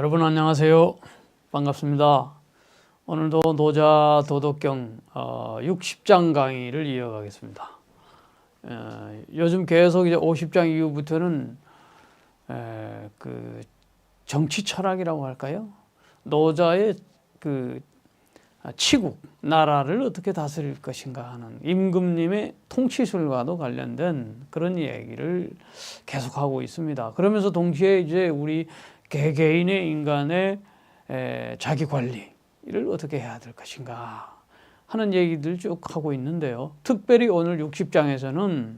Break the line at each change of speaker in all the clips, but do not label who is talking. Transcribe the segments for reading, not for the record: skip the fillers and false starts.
여러분 안녕하세요. 반갑습니다. 오늘도 노자 도덕경 60장 강의를 이어가겠습니다. 요즘 계속 이제 50장 이후부터는 그 정치 철학이라고 할까요? 노자의 그 치국, 나라를 어떻게 다스릴 것인가 하는 임금님의 통치술과도 관련된 그런 얘기를 계속하고 있습니다. 그러면서 동시에 이제 우리 개개인의 인간의 자기 관리를 어떻게 해야 될 것인가 하는 얘기들 쭉 하고 있는데요. 특별히 오늘 60장에서는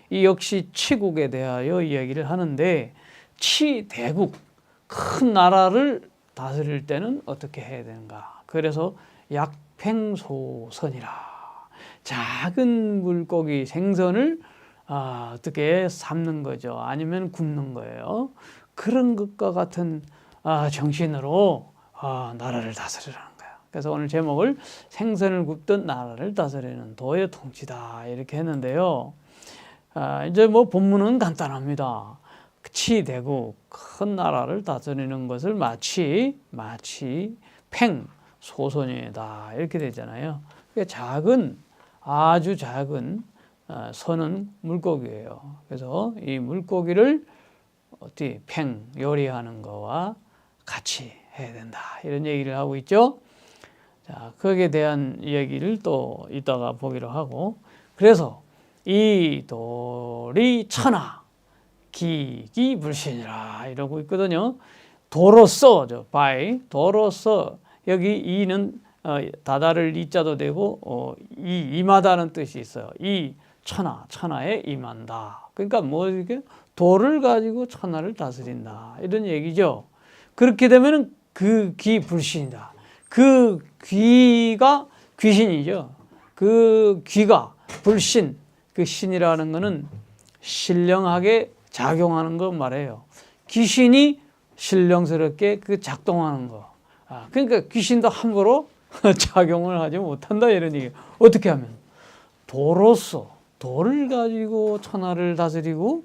이 역시 치국에 대하여 이야기를 하는데, 치대국, 큰 나라를 다스릴 때는 어떻게 해야 되는가. 그래서 약팽소선이라, 작은 물고기 생선을 어떻게 삶는 거죠. 아니면 굽는 거예요. 그런 것과 같은 정신으로 나라를 다스리라는 거예요. 그래서 오늘 제목을 생선을 굽던 나라를 다스리는 도의 통치다 이렇게 했는데요. 이제 뭐 본문은 간단합니다. 치대국, 큰 나라를 다스리는 것을 마치 팽소선이다 이렇게 되잖아요. 작은, 아주 작은 선은 물고기예요. 그래서 이 물고기를 어떻게 요리하는 거와 같이 해야 된다 이런 얘기를 하고 있죠. 자, 거기에 대한 얘기를 또 이따가 보기로 하고, 그래서 이 돌이 천하 기기불신이라 이러고 있거든요. 도로서, 도로서, 여기 이는 다다를 이자도 되고 임하다는 뜻이 있어요. 이 천하에 임한다. 그러니까 뭐 이게 돌을 가지고 천하를 다스린다 이런 얘기죠. 그렇게 되면은 그 귀불신이다. 그 귀가 귀신이죠. 그 귀가 불신, 그 신이라는 거는 신령하게 작용하는 거 말해요. 귀신이 신령스럽게 그 작동하는 거. 그러니까 귀신도 함부로 작용을 하지 못한다 이런 얘기예요. 어떻게 하면? 도로서, 돌을 가지고 천하를 다스리고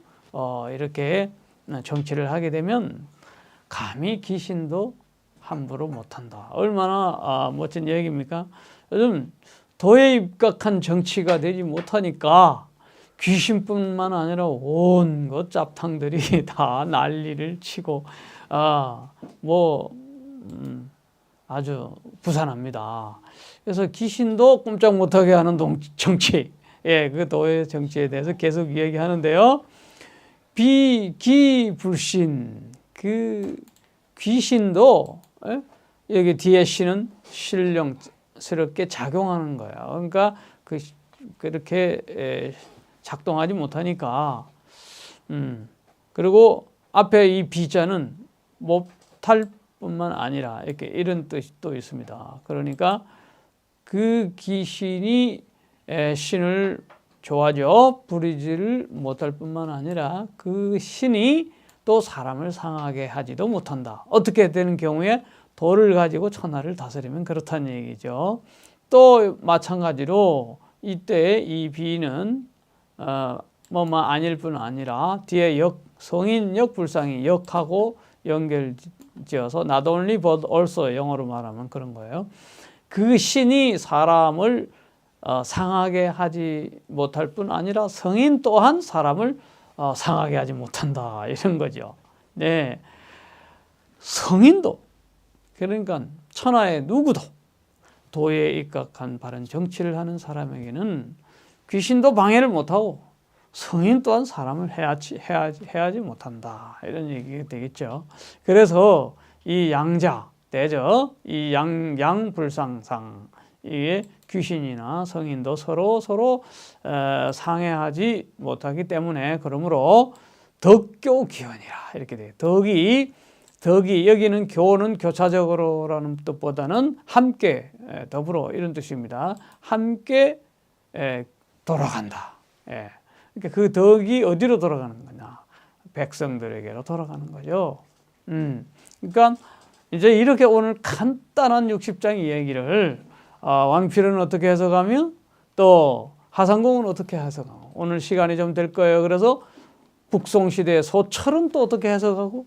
이렇게 정치를 하게 되면 감히 귀신도 함부로 못한다. 얼마나 멋진 얘기입니까? 요즘 도에 입각한 정치가 되지 못하니까 귀신뿐만 아니라 온갖 짭탕들이 다 난리를 치고 아주 부산합니다. 그래서 귀신도 꼼짝 못하게 하는 정치, 그 도의 정치에 대해서 계속 이야기하는데요. 비기불신, 그 귀신도 여기 뒤에 신은 신령스럽게 작용하는 거야. 그러니까 그렇게 작동하지 못하니까. 그리고 앞에 이 비자는 못할 뿐만 아니라 이렇게 이런 뜻이 또 있습니다. 그러니까 그 귀신이 신을 좋아하죠. 부리지를 못할 뿐만 아니라 그 신이 또 사람을 상하게 하지도 못한다. 어떻게 되는 경우에 돌을 가지고 천하를 다스리면 그렇다는 얘기죠. 또 마찬가지로 이때 이 비는 아닐 뿐 아니라 뒤에 성인역, 불상이 역하고 연결지어서 not only but also, 영어로 말하면 그런 거예요. 그 신이 사람을 상하게 하지 못할 뿐 아니라 성인 또한 사람을 상하게 하지 못한다 이런 거죠. 네, 성인도, 그러니까 천하의 누구도 도에 입각한 바른 정치를 하는 사람에게는 귀신도 방해를 못하고 성인 또한 사람을 해하지 못한다 이런 얘기가 되겠죠. 그래서 이 양자대죠. 이 양불상상, 이게 귀신이나 성인도 서로 상해하지 못하기 때문에, 그러므로 덕교기원이라 이렇게 돼요. 덕이 여기는 교는 교차적으로라는 뜻보다는 함께, 더불어 이런 뜻입니다. 함께 돌아간다. 그러니까 그 덕이 어디로 돌아가는 거냐? 백성들에게로 돌아가는 거죠. 그러니까 이제 이렇게 오늘 간단한 60장 이야기를 왕필은 어떻게 해석하며 또 하상공은 어떻게 해석하고, 오늘 시간이 좀 될 거예요. 그래서 북송시대의 소철은 또 어떻게 해석하고,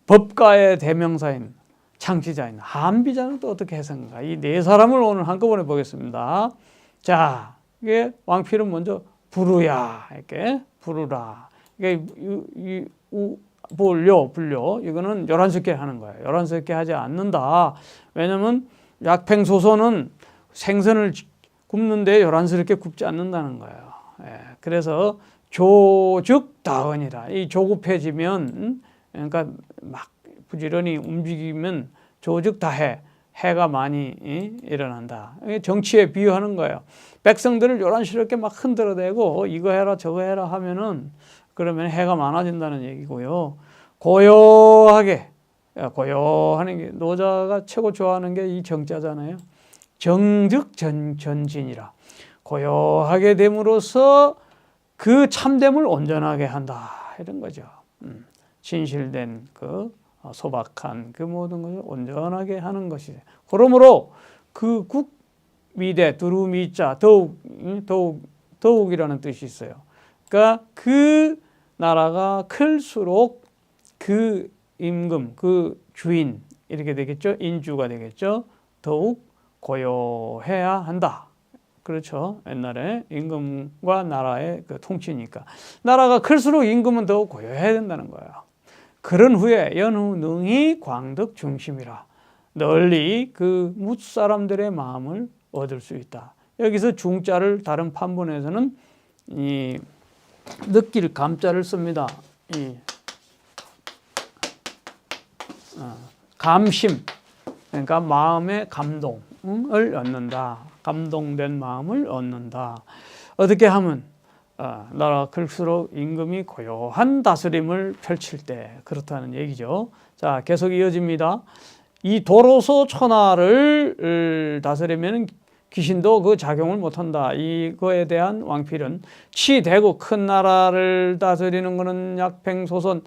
법가의 대명사인 창시자인 한비자는 또 어떻게 해석인가? 이 네 사람을 오늘 한꺼번에 보겠습니다. 자, 이게 왕필은 먼저 부르야 이렇게 부르라. 이게 불려 이거는 요란스럽게 하는 거예요. 요란스럽게 하지 않는다. 왜냐면 약팽소선은 생선을 굽는데 요란스럽게 굽지 않는다는 거예요. 예, 그래서 조즉다언이라. 이 조급해지면 그러니까 막 부지런히 움직이면 조즉다해. 해가 많이 일어난다. 정치에 비유하는 거예요. 백성들을 요란스럽게 막 흔들어대고 이거 해라 저거 해라 하면은 그러면 해가 많아진다는 얘기고요. 고요하게, 고요하는 게 노자가 최고 좋아하는 게 이 정자잖아요. 정즉전진이라. 고요하게 됨으로써 그 참됨을 온전하게 한다 이런 거죠. 진실된 그 소박한 그 모든 것을 온전하게 하는 것이죠. 그러므로 그 국미대 두루미자 더욱이라는 뜻이 있어요. 그러니까 그 나라가 클수록 그 임금, 그 주인 이렇게 되겠죠. 인주가 되겠죠. 더욱 고요해야 한다. 그렇죠. 옛날에 임금과 나라의 그 통치니까. 나라가 클수록 임금은 더욱 고요해야 된다는 거예요. 그런 후에 연후 능히 광덕 중심이라. 널리 그 뭇사람들의 마음을 얻을 수 있다. 여기서 중자를 다른 판본에서는 이 느낄 감자를 씁니다. 이 감심, 그러니까 마음의 감동을 얻는다. 감동된 마음을 얻는다. 어떻게 하면 나라가 클수록 임금이 고요한 다스림을 펼칠 때 그렇다는 얘기죠. 자, 계속 이어집니다. 이 도로소 천하를 다스리면 귀신도 그 작용을 못한다. 이거에 대한 왕필은 치대고 큰 나라를 다스리는 것은 약팽소선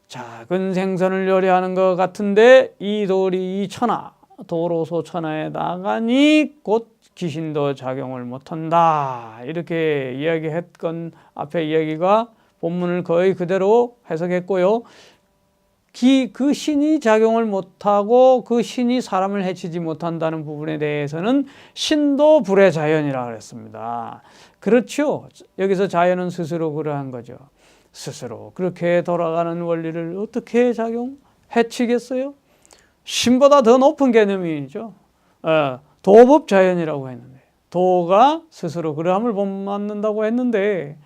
작은 생선을 요리하는 것 같은데 이 돌이 이 천하 도로소 천하에 나가니 곧 귀신도 작용을 못한다. 이렇게 이야기했건 앞에 이야기가 본문을 거의 그대로 해석했고요. 그 신이 작용을 못하고 그 신이 사람을 해치지 못한다는 부분에 대해서는 신도 불의 자연이라 그랬습니다. 그렇죠. 여기서 자연은 스스로 그러한 거죠. 스스로 그렇게 돌아가는 원리를 어떻게 해치겠어요? 신보다 더 높은 개념이죠. 도법 자연이라고 했는데 도가 스스로 그러함을 본받는다고 했는데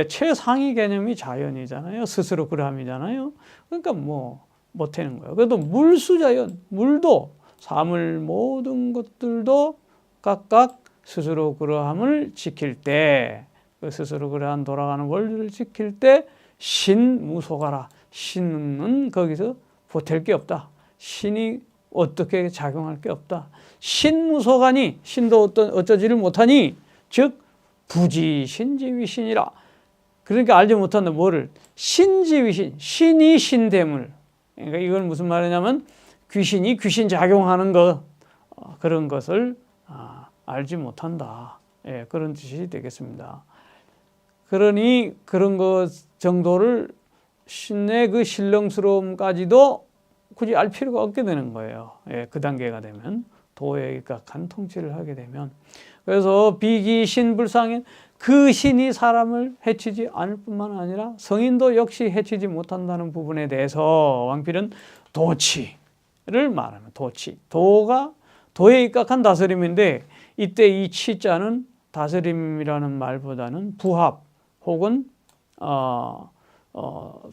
최상위 개념이 자연이잖아요. 스스로 그러함이잖아요. 그러니까 뭐 못하는 거예요. 그래도 물수자연, 물도 사물 모든 것들도 각각 스스로 그러함을 지킬 때, 그 스스로 그러한 돌아가는 원리를 지킬 때 신무소가라. 신은 거기서 보탤 게 없다. 신이 어떻게 작용할 게 없다. 신무소가니 신도 어쩌지를 못하니 즉 부지신지위신이라. 그러니까 알지 못한다. 뭐를? 신지위신, 신이 신됨을. 그러니까 이건 무슨 말이냐면 귀신이 귀신 작용하는 것, 그런 것을 알지 못한다. 예, 그런 뜻이 되겠습니다. 그러니 그런 것 정도를 신의 그 신령스러움까지도 굳이 알 필요가 없게 되는 거예요. 예, 그 단계가 되면 도에 입각한 통치를 하게 되면. 그래서 비기신불상인 그 신이 사람을 해치지 않을 뿐만 아니라 성인도 역시 해치지 못한다는 부분에 대해서 왕필은 도치를 말하는 도치. 도에 입각한 다스림인데 이때 이 치자는 다스림이라는 말보다는 부합 혹은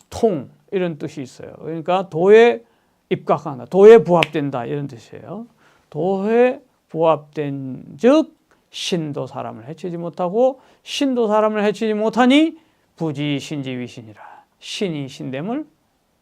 통 이런 뜻이 있어요. 그러니까 도에 입각한다. 도에 부합된다 이런 뜻이에요. 도에 부합된 즉 신도 사람을 해치지 못하고 신도 사람을 해치지 못하니 부지신지위신이라. 신이 신됨을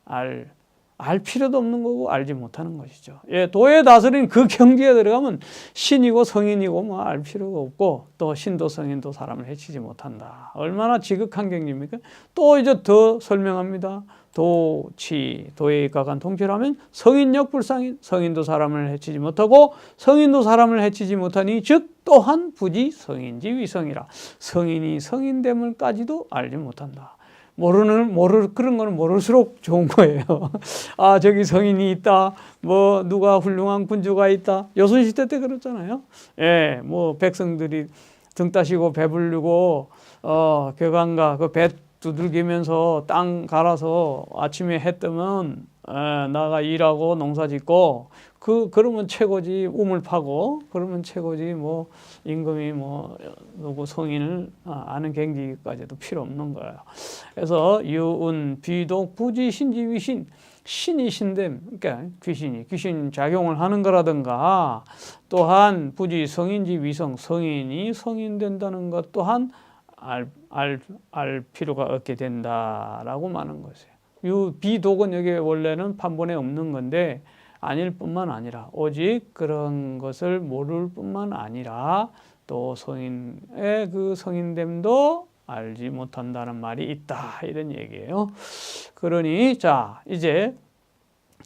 알 필요도 없는 거고 알지 못하는 것이죠. 예, 도에 다스린 그 경지에 들어가면 신이고 성인이고 뭐 알 필요가 없고 또 신도 성인도 사람을 해치지 못한다. 얼마나 지극한 경지입니까? 또 이제 더 설명합니다. 도에 입각한 통치를 하면 성인역 불상인, 성인도 사람을 해치지 못하고 성인도 사람을 해치지 못하니 즉 또한 부지 성인지 위성이라. 성인이 성인됨을까지도 알지 못한다. 그런 거는 모를수록 좋은 거예요. 아, 저기 성인이 있다. 뭐, 누가 훌륭한 군주가 있다. 조선시대 때 그랬잖아요. 예, 뭐, 백성들이 등 따시고 배부르고, 궤관가 그 배 두들기면서 땅 갈아서 아침에 해 뜨면, 나가 일하고 농사 짓고, 그러면 최고지. 우물 파고, 그러면 최고지. 뭐, 임금이 뭐, 누구 성인을 아는 갱지까지도 필요 없는 거예요. 그래서 유은, 비독, 부지, 신지, 위신. 신이 신됨, 그러니까 귀신 작용을 하는 거라든가, 또한 부지, 성인지, 위성, 성인이 성인된다는 것 또한 알 필요가 없게 된다라고 말하는 것이에요. 이 비독은 여기 원래는 판본에 없는 건데 아닐 뿐만 아니라 오직 그런 것을 모를 뿐만 아니라 또 성인의 그 성인됨도 알지 못한다는 말이 있다 이런 얘기예요. 그러니 자 이제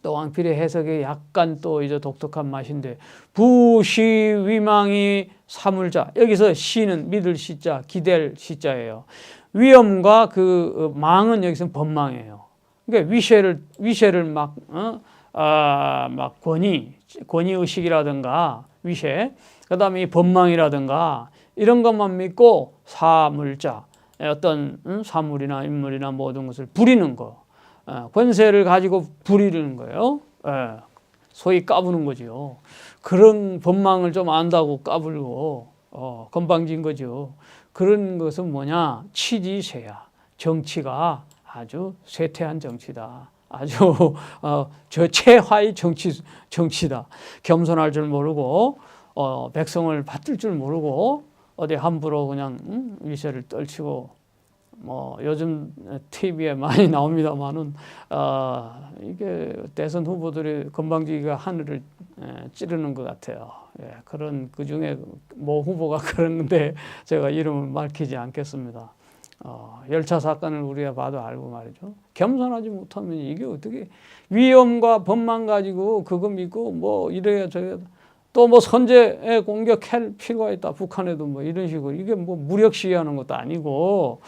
또 왕필의 해석이 약간 또 이제 독특한 맛인데 부시 위망이 사물자 여기서 시는 믿을 시자 기댈 시자예요. 위엄과 그 망은 여기서 법망이에요. 그러니까 위세를 막 권위 의식이라든가 위세 그다음에 이 법망이라든가 이런 것만 믿고 사물자 어떤 사물이나 인물이나 모든 것을 부리는 거 권세를 가지고 부리는 거예요. 소위 까부는 거죠. 그런 법망을 좀 안다고 까불고 건방진 거죠. 그런 것은 뭐냐? 치지세야. 정치가 아주 쇠퇴한 정치다. 아주 저 최하의 정치다. 겸손할 줄 모르고 백성을 받들 줄 모르고 어디 함부로 그냥 위세를 떨치고 뭐 요즘 TV에 많이 나옵니다만은 이게 대선 후보들이 건방지기가 하늘을 찌르는 것 같아요. 예, 그런 그 중에 모 후보가 그런데 제가 이름을 밝히지 않겠습니다. 열차 사건을 우리가 봐도 알고 말이죠. 겸손하지 못하면 이게 어떻게 위엄과 법만 가지고 그거 믿고 뭐 이래야 저래야 또 뭐 선제에 공격할 필요가 있다. 북한에도 뭐 이런 식으로 이게 뭐 무력 시위하는 것도 아니고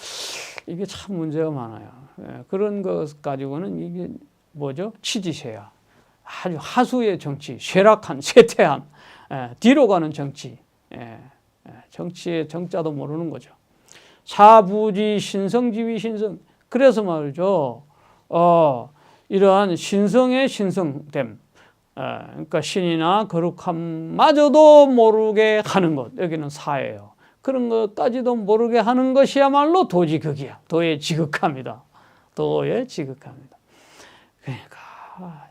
이게 참 문제가 많아요. 예, 그런 것 가지고는 이게 뭐죠? 치지세야. 아주 하수의 정치, 쇠퇴한 뒤로 가는 정치. 정치의 정자도 모르는 거죠. 사부지 신성지위 신성. 그래서 말이죠. 이러한 신성의 신성됨. 그러니까 신이나 거룩함마저도 모르게 하는 것. 여기는 사예요. 그런 것까지도 모르게 하는 것이야말로 도지극이야. 도의 지극함이다. 도의 지극함이다. 그러니까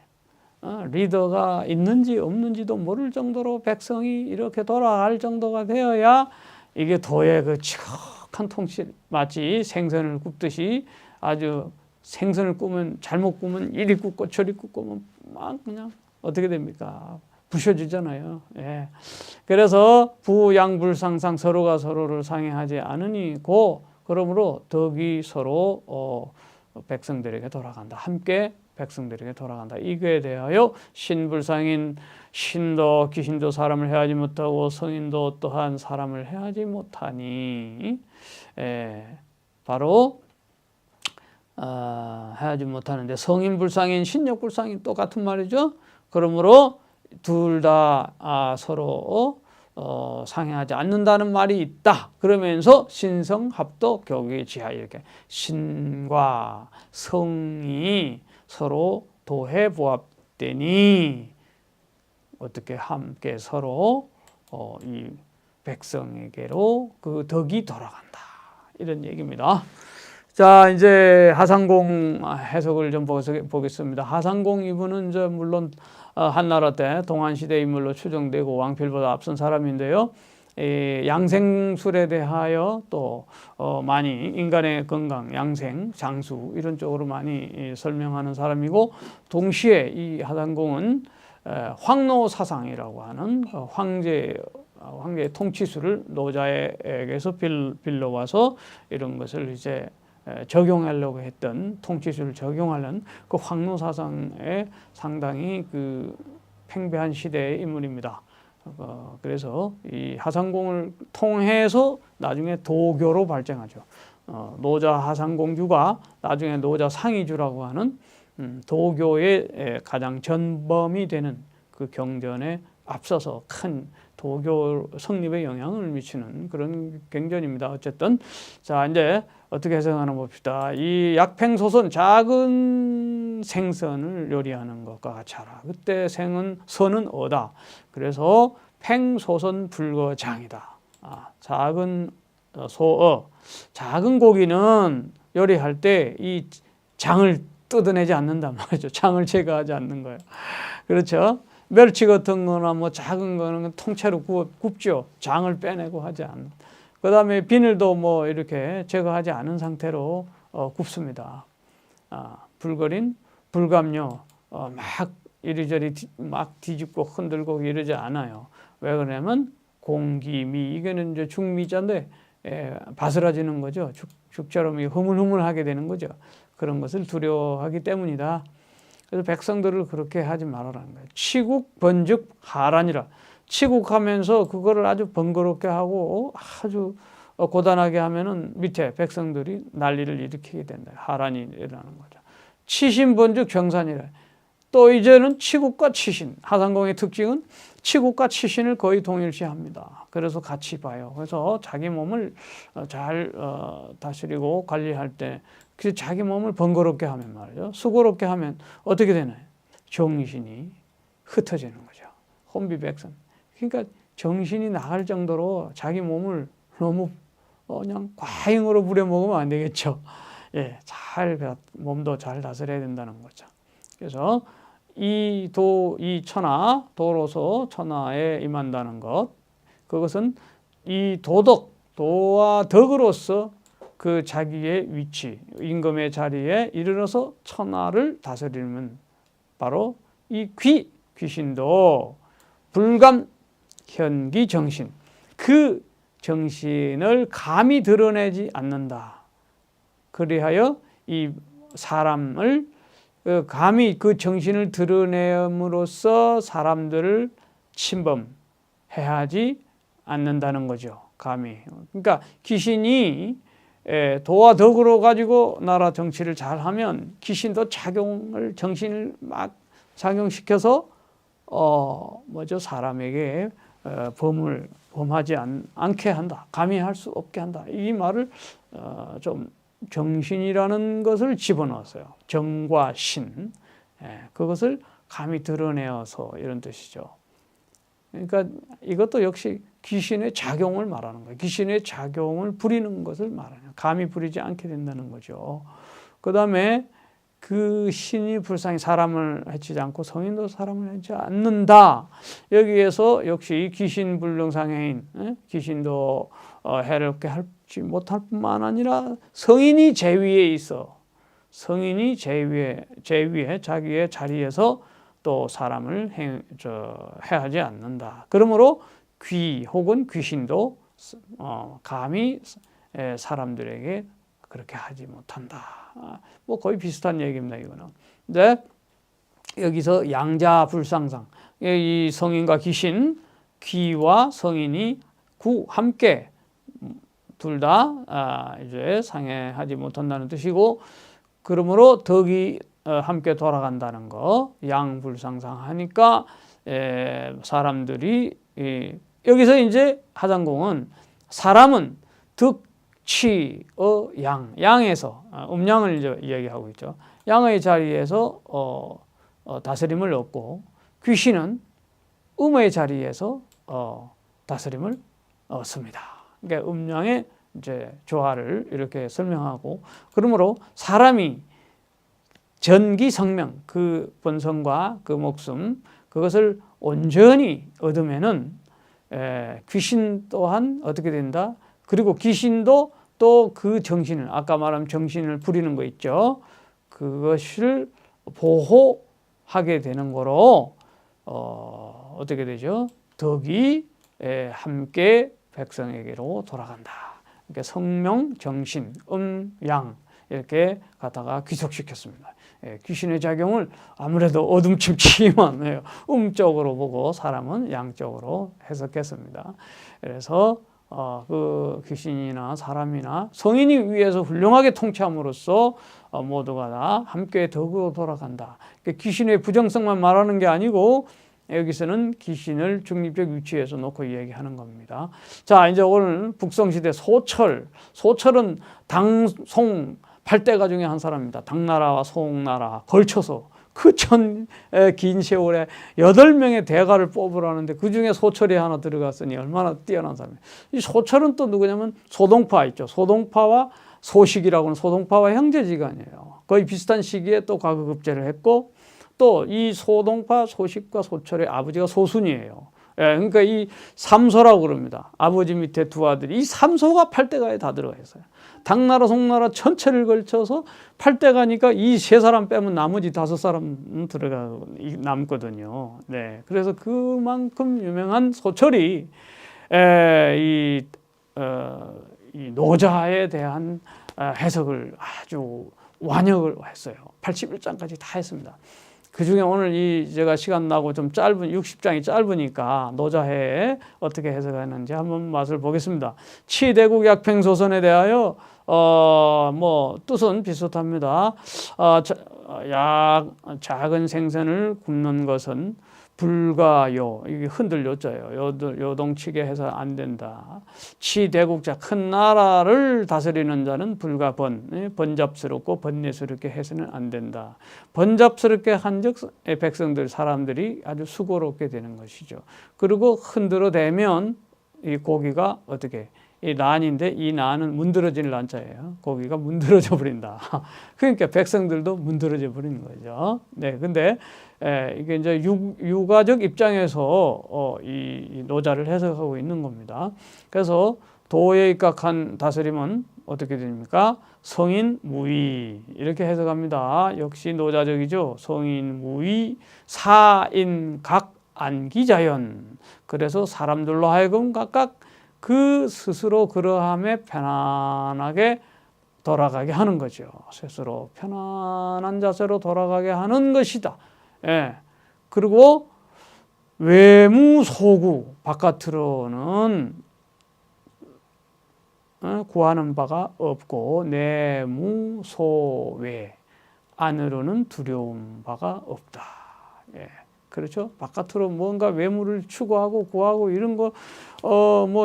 리더가 있는지 없는지도 모를 정도로 백성이 이렇게 돌아갈 정도가 되어야 이게 도의 그 지극한 통치 마치 생선을 굽듯이 아주 생선을 구우면 잘못 구우면 이리 굽고 저리 굽고 막 그냥 어떻게 됩니까? 부셔지잖아요. 예. 그래서 부양불상상 서로가 서로를 상해하지 않으니 그러므로 덕이 서로 백성들에게 돌아간다. 함께 백성들에게 돌아간다. 이거에 대하여 신불상인 신도 귀신도 사람을 해하지 못하고 성인도 또한 사람을 해하지 못하니 바로 해하지 못하는데 성인불상인 신욕불상인 똑같은 말이죠. 그러므로 둘 다 서로 상해하지 않는다는 말이 있다. 그러면서 신성합도 교기지하 이렇게 신과 성이 서로 도해 부합되니 어떻게 함께 서로 이 백성에게로 그 덕이 돌아간다. 이런 얘기입니다. 자, 이제 하상공 해석을 좀 보겠습니다. 하상공 이분은 이제 물론 한나라 때 동안시대 인물로 추정되고 왕필보다 앞선 사람인데요. 양생술에 대하여 또 많이 인간의 건강, 양생, 장수 이런 쪽으로 많이 설명하는 사람이고 동시에 이 하상공은 황노사상이라고 하는 황제의 통치술을 노자에게서 빌려와서 이런 것을 이제 적용하려고 했던 통치술을 적용하는 그 황노사상에 상당히 그 팽배한 시대의 인물입니다. 그래서 이 하상공을 통해서 나중에 도교로 발전하죠. 노자 하상공주가 나중에 노자 상이주라고 하는 도교의 가장 전범이 되는 그 경전에 앞서서 큰 도교 성립에 영향을 미치는 그런 경전입니다. 어쨌든 자 이제 어떻게 해석하나 봅시다. 이 약팽소선 작은 생선을 요리하는 것과 같이 하라. 그때 선은 어다. 그래서 팽소선 불거장이다. 작은 소어, 작은 고기는 요리할 때 이 장을 뜯어내지 않는단 말이죠. 장을 제거하지 않는 거예요. 그렇죠? 멸치 같은 거나 뭐 작은 거는 통째로 굽죠. 장을 빼내고 하지 않는. 그 다음에 비늘도 뭐 이렇게 제거하지 않은 상태로 굽습니다. 불거린 불감요 막 이리저리 막 뒤집고 흔들고 이러지 않아요. 왜 그러냐면 공기미 이거는 이제 중미자인데 바스라지는 거죠. 죽처럼 흐물흐물하게 되는 거죠. 그런 것을 두려워하기 때문이다. 그래서 백성들을 그렇게 하지 말아라는 거예요. 치국 번즉 하란이라. 치국하면서 그거를 아주 번거롭게 하고 아주 고단하게 하면은 밑에 백성들이 난리를 일으키게 된다. 하란이 일어나는 거죠. 치신 번즉 정산이라. 또 이제는 치국과 치신, 하상공의 특징은 치국과 치신을 거의 동일시합니다. 그래서 같이 봐요. 그래서 자기 몸을 잘 다스리고 관리할 때 그 자기 몸을 번거롭게 하면 말이죠. 수고롭게 하면 어떻게 되나요? 정신이 흩어지는 거죠. 혼비백산. 그러니까 정신이 나갈 정도로 자기 몸을 너무 그냥 과잉으로 부려먹으면 안 되겠죠. 예, 몸도 잘 다스려야 된다는 거죠. 그래서 이 천하, 도로서 천하에 임한다는 것, 그것은 이 도와 덕으로서 그 자기의 위치, 임금의 자리에 이르러서 천하를 다스리면 바로 이 귀신도 불감, 현기, 정신, 그 정신을 감히 드러내지 않는다. 그리하여 이 사람을 감히 그 정신을 드러냄으로써 사람들을 침범해하지 않는다는 거죠. 감히. 그러니까 귀신이 도와 덕으로 가지고 나라 정치를 잘하면 귀신도 정신을 막 작용시켜서 사람에게 범하지 않게 한다. 감히 할 수 없게 한다. 이 말을 좀 정신이라는 것을 집어넣었어요. 정과 신. 그것을 감히 드러내어서 이런 뜻이죠. 그러니까 이것도 역시 귀신의 작용을 말하는 거예요. 귀신의 작용을 부리는 것을 말하는 거예요. 감히 부리지 않게 된다는 거죠. 그 다음에 그 신이 불쌍히 사람을 해치지 않고 성인도 사람을 해치지 않는다. 여기에서 역시 귀신 불능상해인, 귀신도 해롭게 하지 못할 뿐만 아니라 성인이 제위에 있어. 성인이 제위에 자기의 자리에서 또 사람을 해하지 않는다. 그러므로 귀 혹은 귀신도 감히 사람들에게 그렇게 하지 못한다. 뭐 거의 비슷한 얘기입니다, 이거는. 근데 여기서 양자불상상, 이 성인과 귀신, 귀와 성인이 함께 둘 다 이제 상해하지 못한다는 뜻이고, 그러므로 덕이 함께 돌아간다는 거, 양불상상하니까 사람들이 여기서 이제 하상공은 사람은 득취의 양에서 음양을 이제 이야기하고 있죠. 양의 자리에서 다스림을 얻고 귀신은 음의 자리에서 다스림을 얻습니다. 그러니까 음양의 이제 조화를 이렇게 설명하고, 그러므로 사람이 전기성명, 그 본성과 그 목숨, 그것을 온전히 얻으면은 귀신 또한 어떻게 된다? 그리고 귀신도 또 그 정신을, 아까 말한 정신을 부리는 거 있죠. 그것을 보호하게 되는 거로 어떻게 되죠? 덕이 함께 백성에게로 돌아간다. 그러니까 성명, 정신, 양 이렇게 갖다가 귀속시켰습니다. 귀신의 작용을 아무래도 어둠침침한 음쪽으로 보고 사람은 양쪽으로 해석했습니다. 그래서 그 귀신이나 사람이나 성인이 위에서 훌륭하게 통치함으로써 모두가 다 함께 덕으로 돌아간다. 귀신의 부정성만 말하는 게 아니고 여기서는 귀신을 중립적 위치에서 놓고 이야기하는 겁니다. 자, 이제 오늘 북성시대 소철. 소철은 당송 8대가 중에 한 사람입니다. 당나라와 송나라 걸쳐서 그 긴 세월에 8명의 대가를 뽑으라는데 그 중에 소철이 하나 들어갔으니 얼마나 뛰어난 사람이에요. 이 소철은 또 누구냐면 소동파 있죠. 소동파와 소식이라고는 소동파와 형제지간이에요. 거의 비슷한 시기에 또 과거급제를 했고 또 이 소동파 소식과 소철의 아버지가 소순이에요. 예, 그러니까 이 삼소라고 그럽니다. 아버지 밑에 두 아들이 이 삼소가 8대가에 다 들어가 있어요. 당나라 송나라 전체를 걸쳐서 8대가니까 이 3사람 빼면 나머지 5사람 남거든요. 네, 그래서 그만큼 유명한 소철이 이 노자에 대한 해석을 아주 완역을 했어요. 81장까지 다 했습니다. 그 중에 오늘 제가 시간 나고 좀 짧은 60장이 짧으니까 노자해에 어떻게 해석하는지 한번 맛을 보겠습니다. 치대국 약팽소선에 대하여 뜻은 비슷합니다. 작은 생선을 굽는 것은 불가요. 이게 흔들렸죠요. 요동치게 해서 안 된다. 치대국자 큰 나라를 다스리는 자는 불가번. 번잡스럽고 번뇌스럽게 해서는 안 된다. 번잡스럽게 한즉 백성들 사람들이 아주 수고롭게 되는 것이죠. 그리고 흔들어대면 이 고기가 어떻게 이 난인데 이 난은 문드러질 난자예요. 고기가 문드러져 버린다. 그러니까 백성들도 문드러져 버리는 거죠. 네, 근데 이게 이제 유가적 입장에서 이 노자를 해석하고 있는 겁니다. 그래서 도에 입각한 다스림은 어떻게 됩니까? 성인 무위 이렇게 해석합니다. 역시 노자적이죠. 성인 무위 사인 각 안기자연. 그래서 사람들로 하여금 각각 그 스스로 그러함에 편안하게 돌아가게 하는 거죠. 스스로 편안한 자세로 돌아가게 하는 것이다. 예. 그리고 외무소구 바깥으로는 구하는 바가 없고 내무소외 안으로는 두려운 바가 없다. 예. 그렇죠? 바깥으로 뭔가 외무를 추구하고 구하고 이런 거,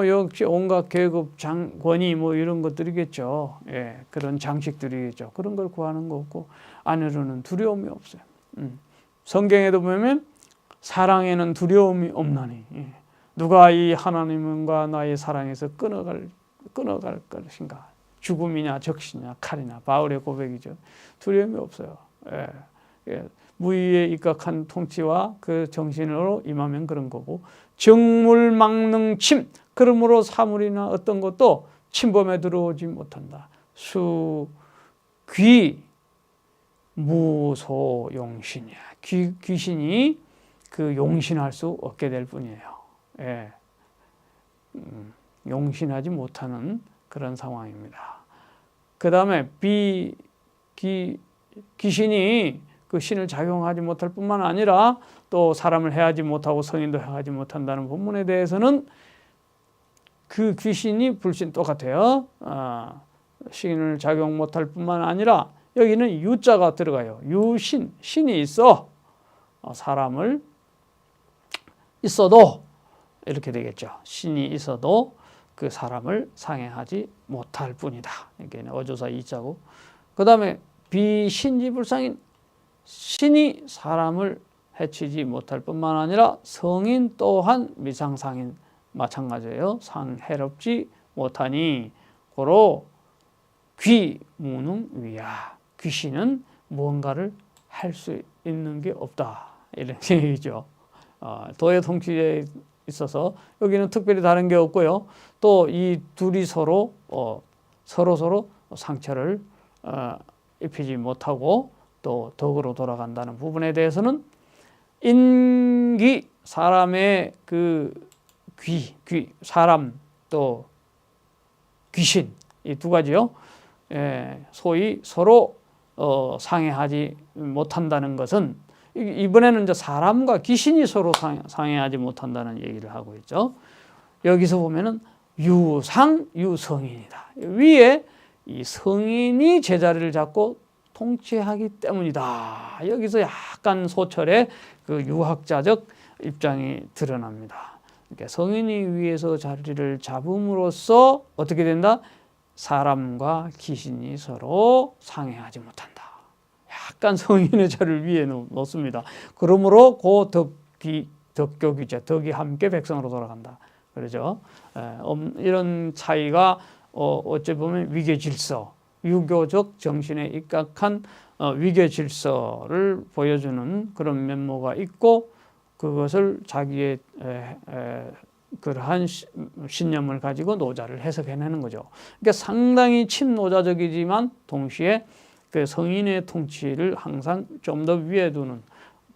역시 온갖 계급, 권위 이런 것들이겠죠. 예, 그런 장식들이겠죠. 그런 걸 구하는 거 없고, 안으로는 두려움이 없어요. 성경에도 보면, 사랑에는 두려움이 없나니. 예. 누가 이 하나님과 나의 사랑에서 끊어갈 것인가? 죽음이냐, 적시냐, 칼이냐, 바울의 고백이죠. 두려움이 없어요. 예. 예. 무위에 입각한 통치와 그 정신으로 임하면 그런 거고 정물망능침 그러므로 사물이나 어떤 것도 침범에 들어오지 못한다. 귀 무소용신이야. 귀신이 그 용신할 수 없게 될 뿐이에요. 예. 용신하지 못하는 그런 상황입니다. 그 다음에 귀신이 그 신을 작용하지 못할 뿐만 아니라 또 사람을 해하지 못하고 성인도 해하지 못한다는 본문에 대해서는 그 귀신이 불신 똑같아요. 신을 작용 못할 뿐만 아니라 여기는 유자가 들어가요. 유신, 신이 있어. 사람을 있어도 이렇게 되겠죠. 신이 있어도 그 사람을 상해하지 못할 뿐이다. 이게 어조사 이자고. 그 다음에 비신지불상인 신이 사람을 해치지 못할 뿐만 아니라 성인 또한 미상상인 마찬가지예요. 상해롭지 못하니 고로 귀무능위야. 귀신은 무언가를 할 수 있는 게 없다. 이런 얘기죠. 도의 통치에 있어서 여기는 특별히 다른 게 없고요. 또 이 둘이 서로 상처를 입히지 못하고 또 덕으로 돌아간다는 부분에 대해서는 인귀 사람의 그 사람 또 귀신 이 두 가지요. 소위 서로 상해하지 못한다는 것은 이번에는 이제 사람과 귀신이 서로 상해하지 못한다는 얘기를 하고 있죠. 여기서 보면은 유상, 유성인이다. 위에 이 성인이 제자리를 잡고 통치하기 때문이다. 여기서 약간 소철의 그 유학자적 입장이 드러납니다. 그러니까 성인이 위에서 자리를 잡음으로써 어떻게 된다? 사람과 귀신이 서로 상해하지 못한다. 약간 성인의 자리를 위에 놓습니다. 그러므로 그 덕교규제, 덕이 함께 백성으로 돌아간다. 그러죠. 이런 차이가 어찌 보면 위계질서, 유교적 정신에 입각한 위계질서를 보여주는 그런 면모가 있고 그것을 자기의 그러한 신념을 가지고 노자를 해석해내는 거죠. 그러니까 상당히 친노자적이지만 동시에 그 성인의 통치를 항상 좀 더 위에 두는.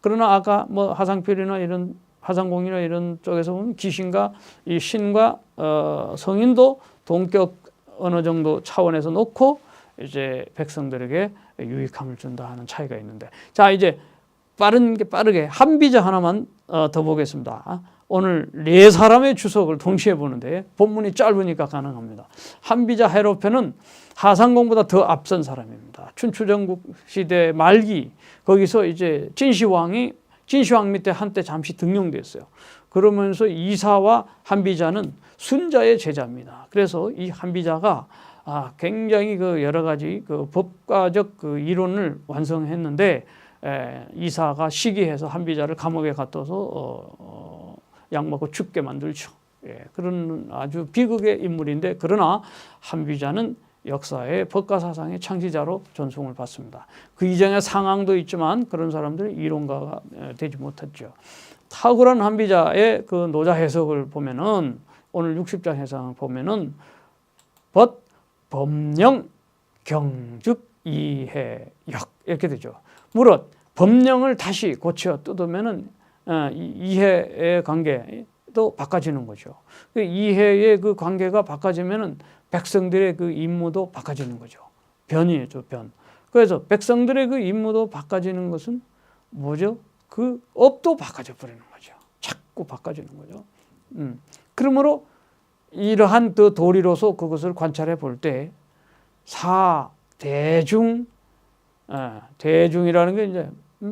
그러나 아까 뭐 하상필이나 이런 하상공이나 이런 쪽에서 보면 귀신과 이 신과 성인도 동격 어느 정도 차원에서 놓고 이제 백성들에게 유익함을 준다 하는 차이가 있는데, 자 이제 빠르게 한비자 하나만 더 보겠습니다. 오늘 네 사람의 주석을 동시에 보는데 본문이 짧으니까 가능합니다. 한비자 헤로페는 하상공보다 더 앞선 사람입니다. 춘추전국 시대 말기 거기서 이제 진시황 밑에 한때 잠시 등용됐어요. 그러면서 이사와 한비자는 순자의 제자입니다. 그래서 이 한비자가 굉장히 그 여러 가지 그 법과적 그 이론을 완성했는데 이사가 시기해서 한비자를 감옥에 가둬서 약 먹고 죽게 만들죠. 그런 아주 비극의 인물인데 그러나 한비자는 역사의 법과 사상의 창시자로 존송을 받습니다. 그 이전에 상황도 있지만 그런 사람들이 이론가가 되지 못했죠. 탁월한 한비자의 그 노자 해석을 보면은 오늘 60장 해석을 보면은 법령, 경즉, 이해, 역 이렇게 되죠. 물론 법령을 다시 고쳐 뜯으면은 이해의 관계도 바꿔지는 거죠. 이해의 그 관계가 바꿔지면은 백성들의 그 임무도 바꿔지는 거죠. 변이죠, 변. 그래서 백성들의 그 임무도 바꿔지는 것은 뭐죠? 그 업도 바꿔져 버리는 거죠. 자꾸 바꿔지는 거죠. 그러므로 이러한 그 도리로서 그것을 관찰해 볼 때 대중이라는 게 이제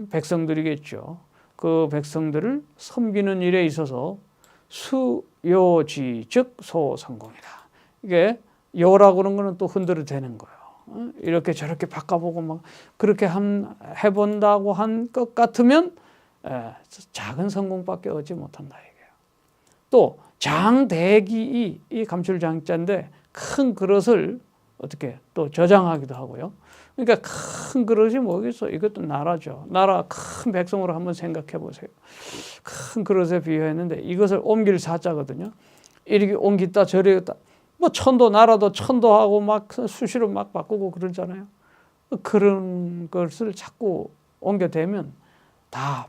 백성들이겠죠. 그 백성들을 섬기는 일에 있어서 수요지 즉 소성공이다. 이게 요라고 그런 거는 또 흔들어 대는 거예요. 이렇게 저렇게 바꿔보고 막 그렇게 해본다고 한 것 같으면 작은 성공밖에 얻지 못한다 이게요. 또 장대기 이 감출장자인데 큰 그릇을 어떻게 또 저장하기도 하고요. 그러니까 큰 그릇이 뭐겠어? 이것도 나라죠. 나라 큰 백성으로 한번 생각해 보세요. 큰 그릇에 비유했는데 이것을 옮길 사자거든요. 이렇게 옮기다 저리다 뭐 나라도 천도하고 막 수시로 막 바꾸고 그러잖아요. 그런 것을 자꾸 옮겨대면 다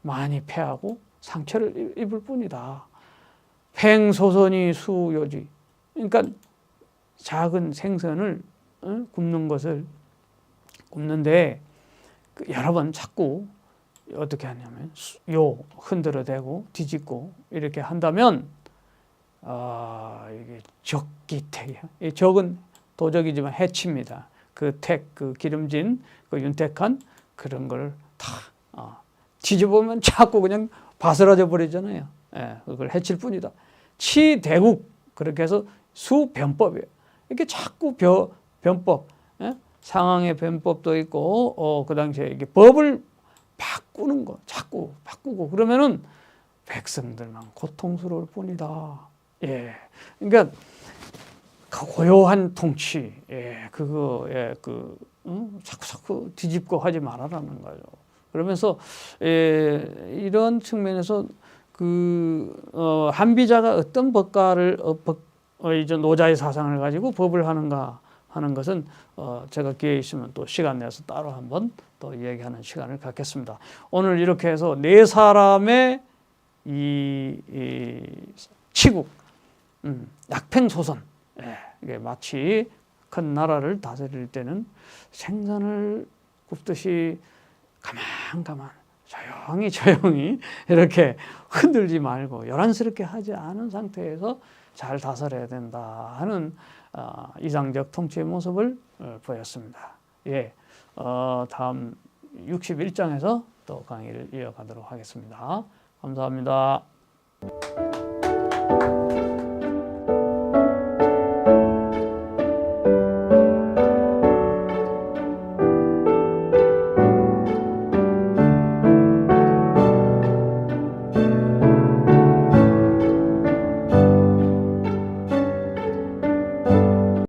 많이 패하고 상처를 입을 뿐이다. 팽소선이 수요지. 그러니까 작은 생선을 굽는데 여러 번 자꾸 어떻게 하냐면 흔들어대고 뒤집고 이렇게 한다면 이게 적기택이야. 이 적은 도적이지만 해칩니다. 그 기름진 그 윤택한 그런 걸 다 뒤집으면 자꾸 그냥 바스라져 버리잖아요. 그걸 해칠 뿐이다. 치대국 그렇게 해서 수변법이에요. 이렇게 자꾸 변법, 상황의 변법도 있고 그 당시에 이게 법을 바꾸는 거 자꾸 바꾸고 그러면은 백성들만 고통스러울 뿐이다. 그러니까 고요한 통치, 자꾸 뒤집고 하지 말아라는 거죠. 그러면서 이런 측면에서 한비자가 어떤 법가를 이제 노자의 사상을 가지고 법을 하는가 하는 것은 제가 기회 있으면 또 시간 내서 따로 한번 또 얘기하는 시간을 갖겠습니다. 오늘 이렇게 해서 네 사람의 이 치국, 약팽소선, 이게 마치 큰 나라를 다스릴 때는 생선을 굽듯이 가만 조용히 이렇게 흔들지 말고 요란스럽게 하지 않은 상태에서 잘 다스려야 된다 하는 이상적 통치의 모습을 보였습니다. 예, 다음 61장에서 또 강의를 이어가도록 하겠습니다. 감사합니다.